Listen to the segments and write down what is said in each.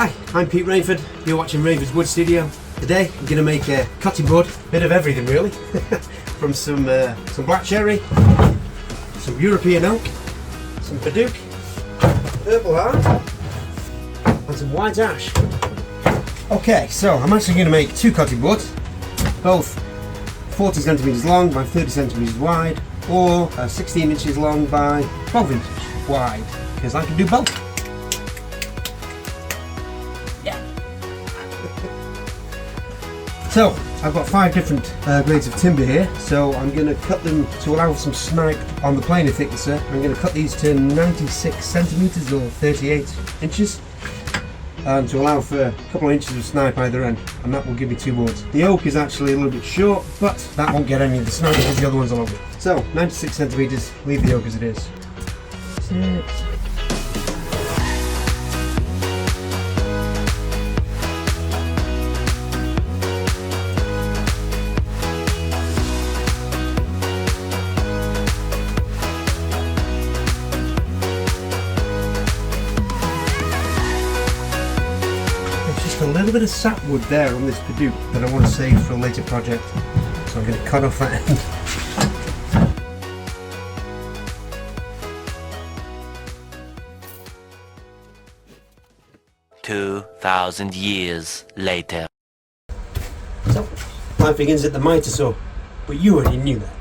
Hi, I'm Pete Rainford. You're watching Rainford's Wood Studio. Today I'm going to make a cottage wood, bit of everything really, from some black cherry, some European oak, some padauk, purple heart, and some white ash. Okay, so I'm actually going to make two cottage woods, both 40 centimeters long by 30 centimeters wide, or 16 inches long by 12 inches wide, because I can do both. Yeah. So I've got 5 different grades of timber here, so I'm going to cut them to allow some snipe on the planer thicknesser. I'm going to cut these to 96 centimeters or 38 inches. And to allow for a couple of inches of snipe either end, and that will give me 2 boards. The oak is actually a little bit short, but that won't get any of the snipe because the other ones are longer. So 96 centimeters, leave the oak as it is. A little bit of sapwood there on this padauk that I want to save for a later project, so I'm going to cut off that end. 2,000 years later. So, life begins at the mitre saw, but you already knew that.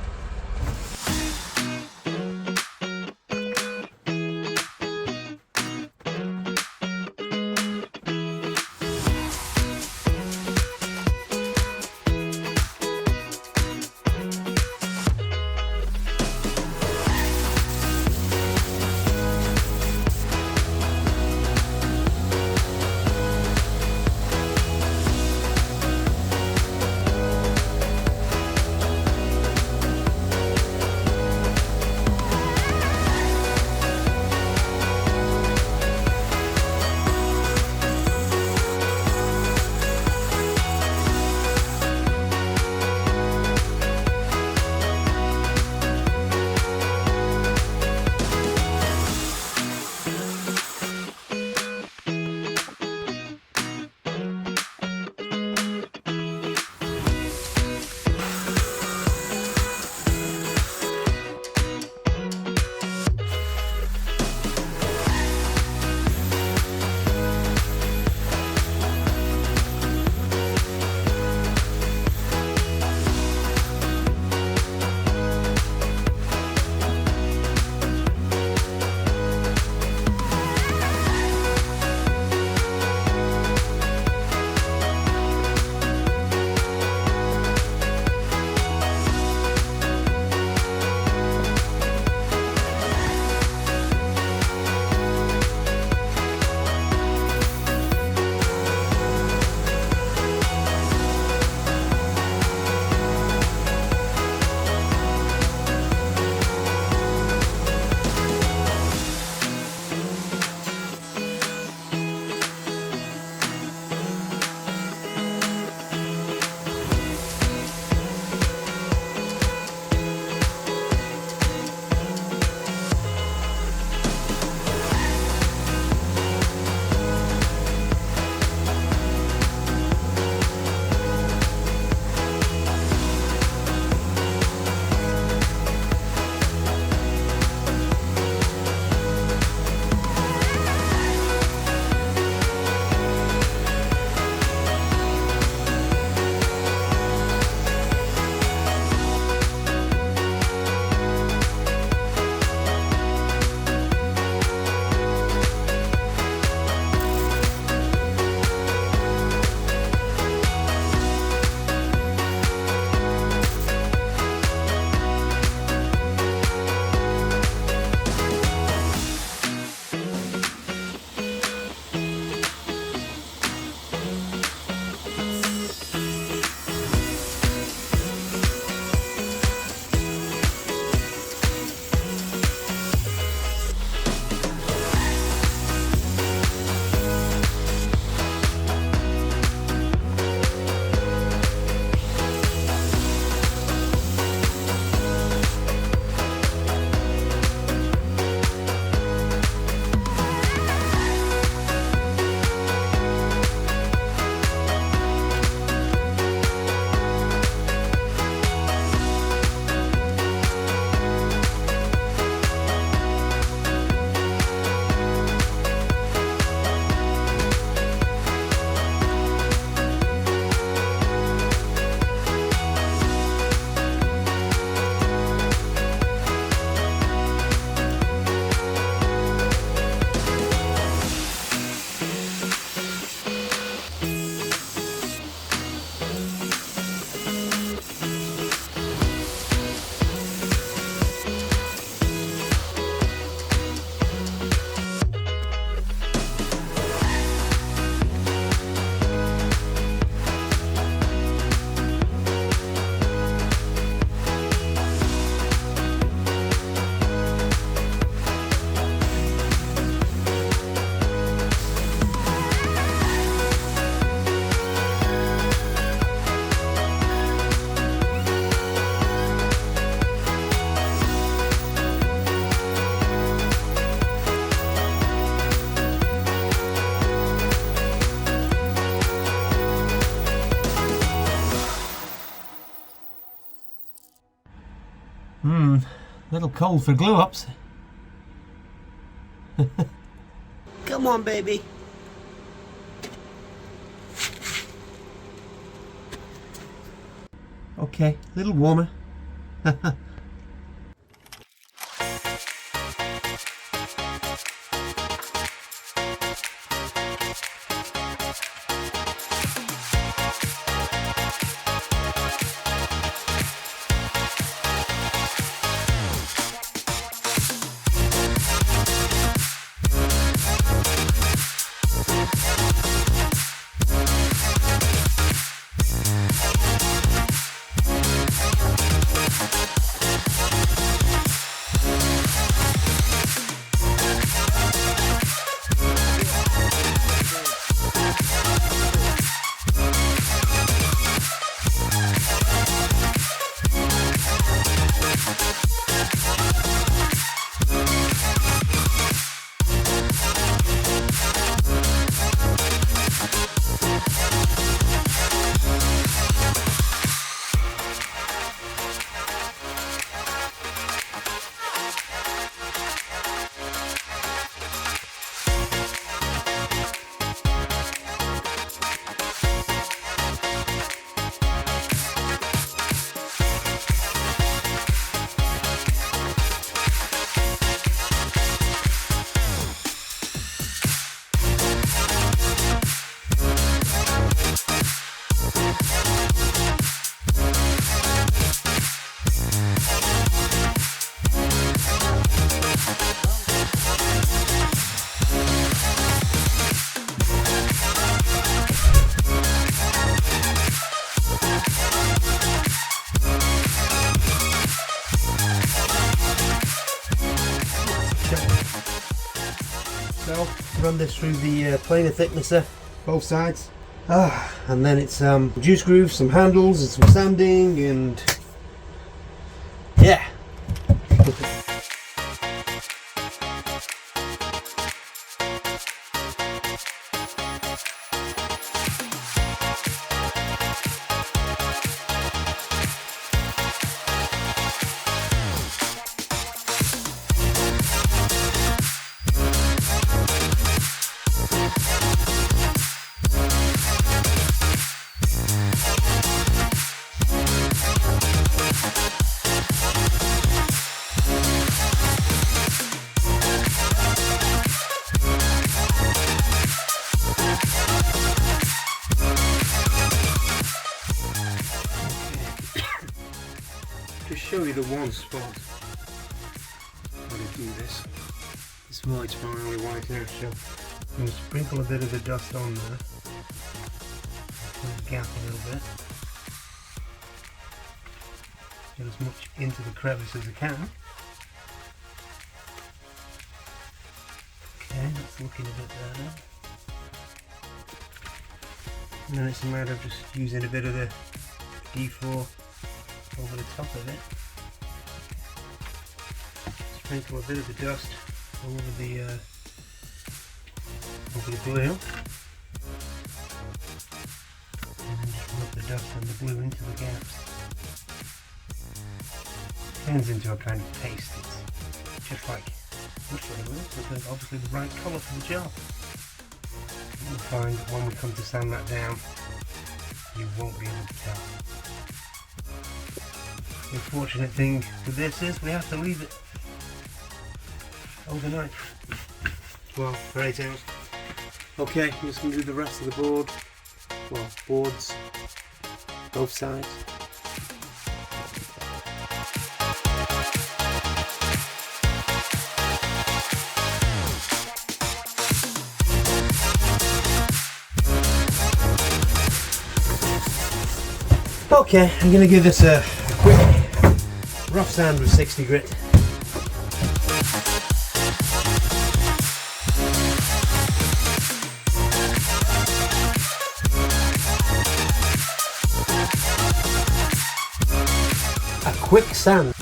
Little cold for glue-ups. Come on, baby. Okay, a little warmer. So run this through the planer thicknesser, both sides. And then it's juice grooves, some handles and some sanding, and yeah. Just show you the one spot where to do this. This white's my only white here, so I'm going to sprinkle a bit of the dust on there. Fill the gap a little bit. Get as much into the crevice as I can. Okay, that's looking a bit better. And then it's a matter of just using a bit of the D4 over the top of it. Sprinkle a bit of the dust over the glue, and then just rub the dust and the glue into the gaps. Turns into a kind of paste. It's just like this one, but obviously the right colour for the job. You'll find that when we come to sand that down, you won't be able to tell. The unfortunate thing with this is we have to leave it overnight. Well, for 8 hours. Okay, I'm just going to do the rest of the board. Well, boards, both sides. Okay, I'm going to give this a quick rough sand with 60 grit. A quick sand.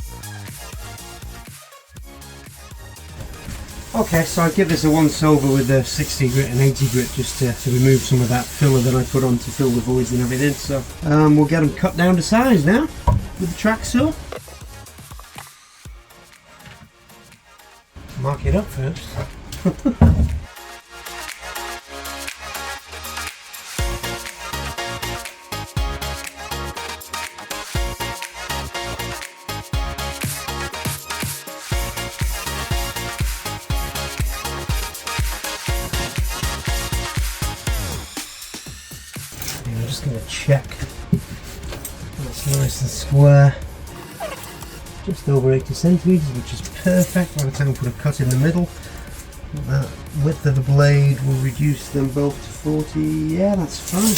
Okay, so I give this a once over with the 60 grit and 80 grit just to remove some of that filler that I put on to fill the voids and everything. So we'll get them cut down to size now with the track saw. mark it up first. I'm just going to check that's nice and square. Just over 80 centimeters, which is perfect. By the time we put a cut in the middle, that width of the blade will reduce them both to 40. Yeah, that's fine.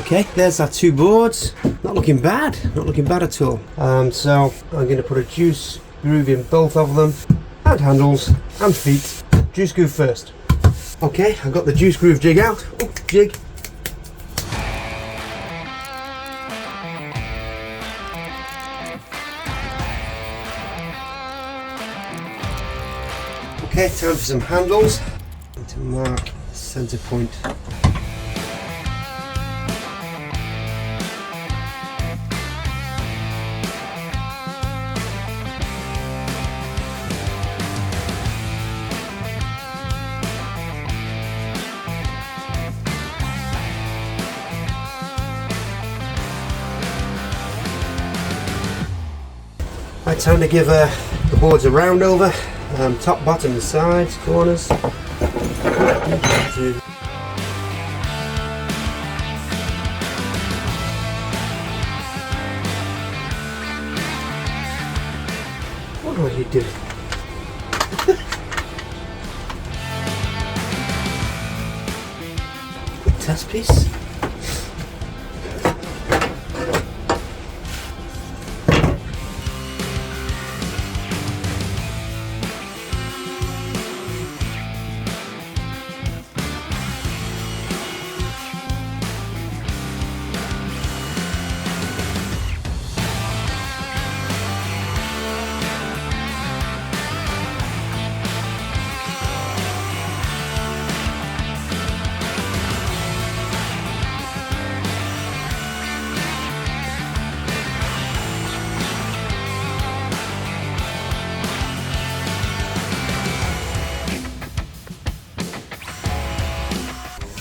Okay, there's our two boards. Not looking bad, not looking bad at all. So I'm going to put a juice groove in both of them, and handles and feet. Juice groove first. Okay, I've got the juice groove jig out. Oh, jig. Okay, time for some handles. And to mark the centre point. Right, time to give the boards a round over, top, bottom and sides, corners. What are you doing? Test piece.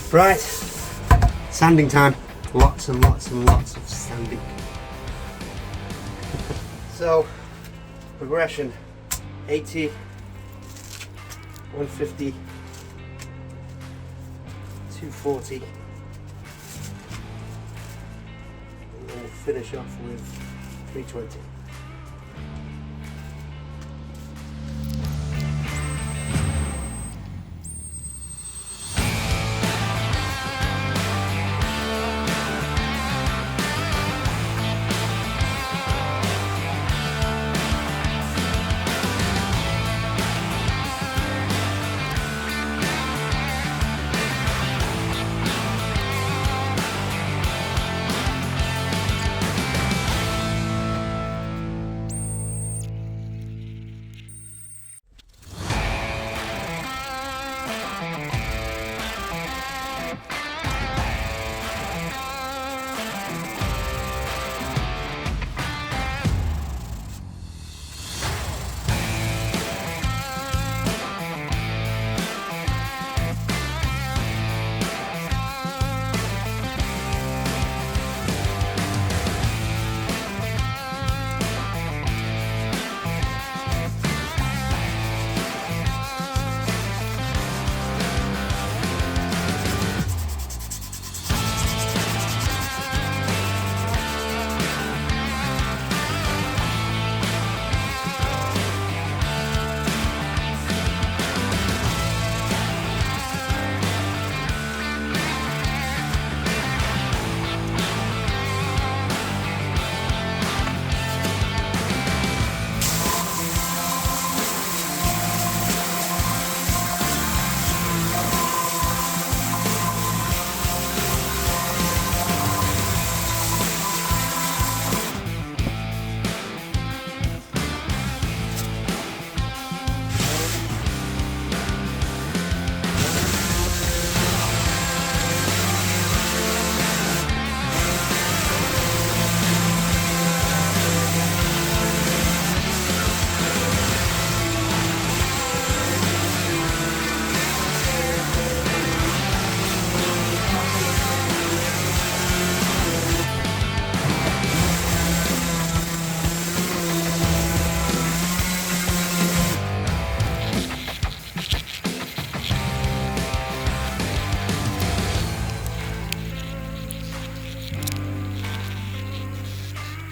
Right, sanding time. Lots and lots and lots of sanding. So, progression 80, 150, 240, and then we'll finish off with 320.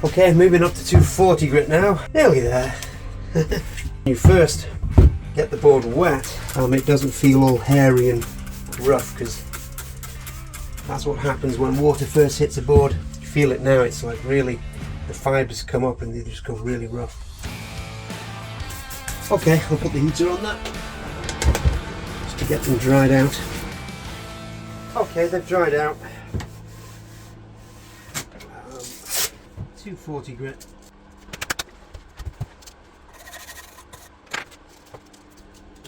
Okay, moving up to 240 grit now. Nearly there. You first get the board wet, it doesn't feel all hairy and rough, because that's what happens when water first hits a board. You feel it now, it's like really, the fibres come up and they just go really rough. Okay, I'll put the heater on that, just to get them dried out. Okay, they've dried out. 240 grit.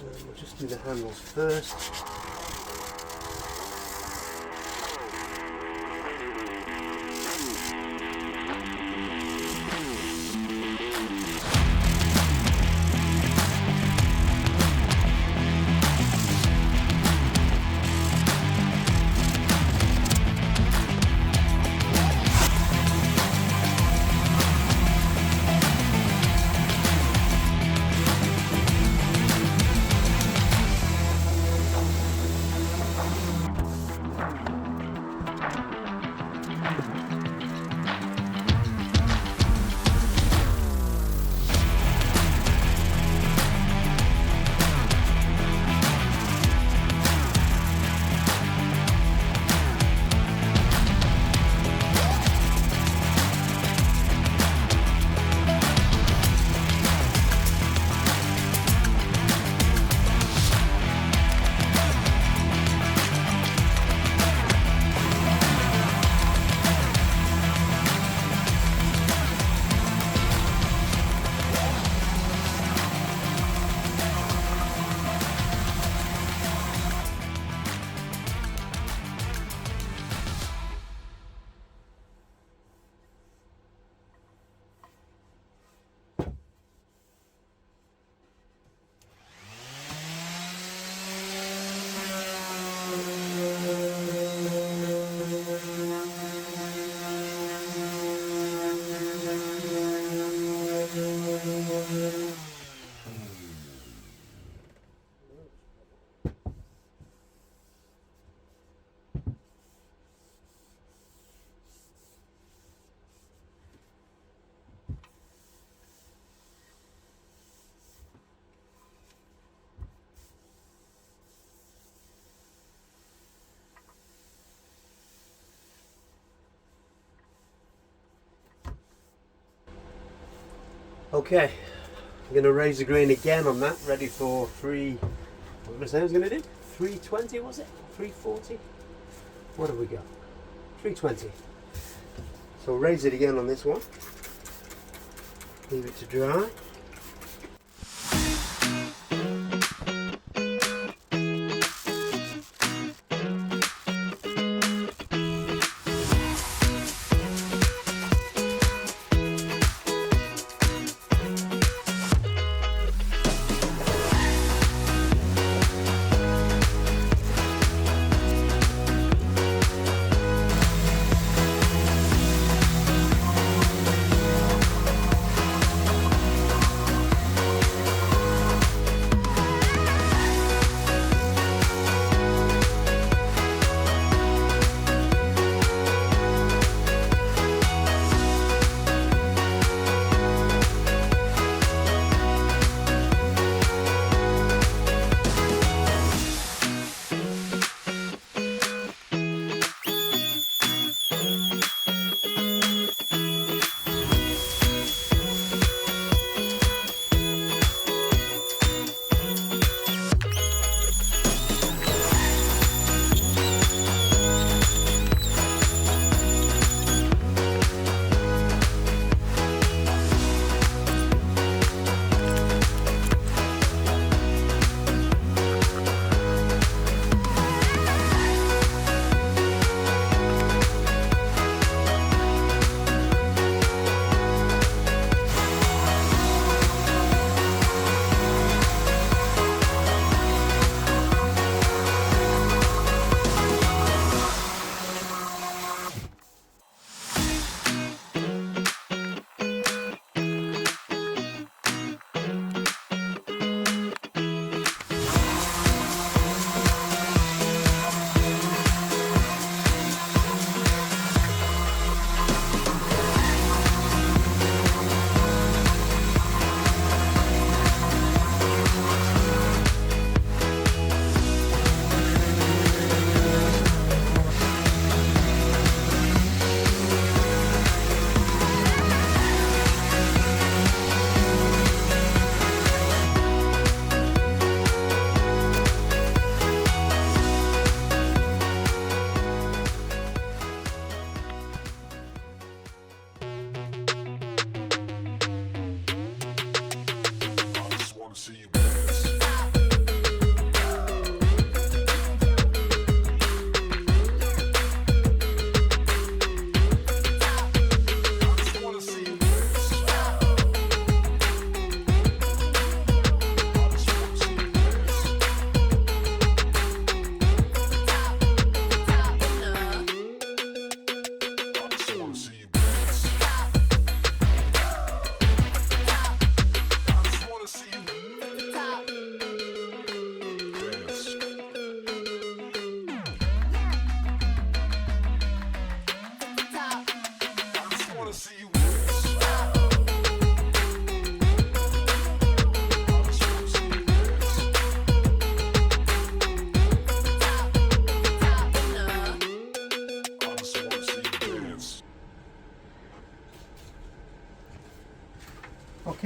We'll just do the handles first. Okay, I'm going to raise the grain again on that, ready for what did I say I was going to do? 320 was it? 340? What have we got? 320. So raise it again on this one, leave it to dry.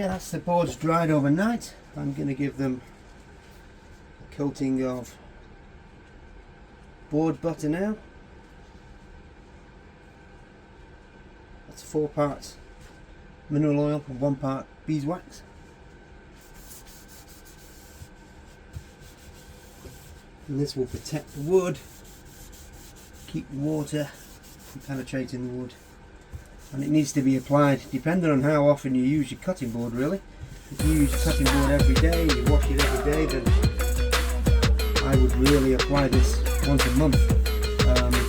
Okay, that's the boards dried overnight. I'm going to give them a coating of board butter now. That's 4 parts mineral oil and 1 part beeswax. And this will protect the wood, keep water from penetrating the wood. And it needs to be applied depending on how often you use your cutting board really. If you use your cutting board every day, you wash it every day, then I would really apply this once a month.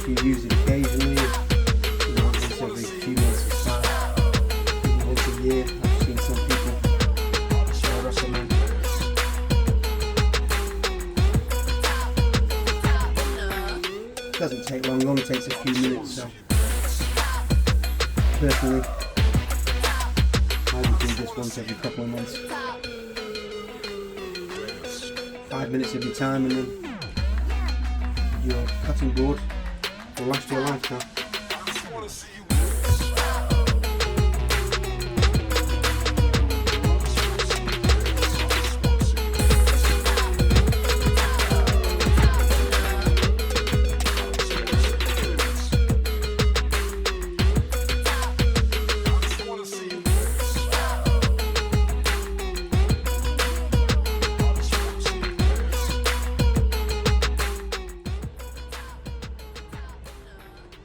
If you use it occasionally, you know, once every few months is fine. Even once a year, I've seen some people, so I recommend. It doesn't take long, it only takes a few minutes, so personally, I would do this once every couple of months. 5 minutes of your time, and then your cutting board will last you a lifetime.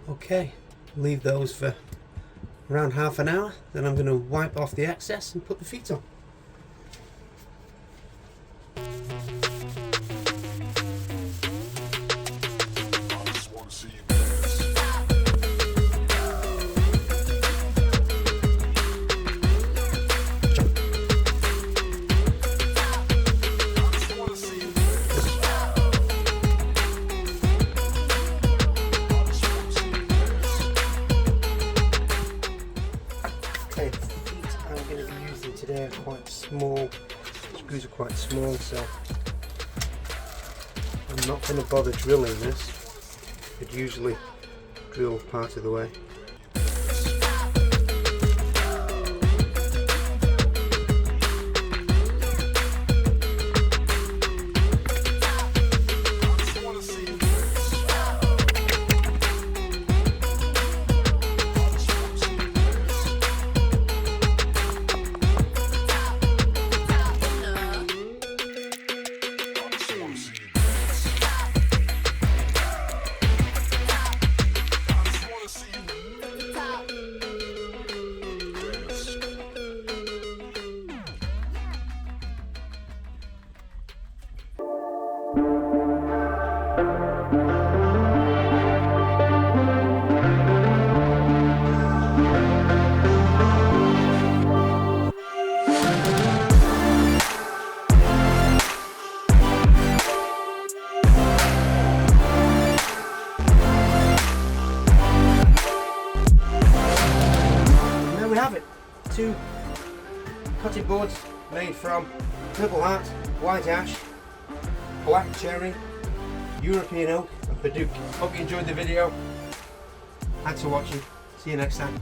Okay, leave those for around half an hour, then I'm going to wipe off the excess and put the feet on. Okay, the feet I'm going to be using today are quite small. The screws are quite small, so I'm not going to bother drilling this. I'd usually drill part of the way. Have it. 2 cutting boards made from purple heart, white ash, black cherry, European oak and Padauk. Hope you enjoyed the video. Thanks for watching. See you next time.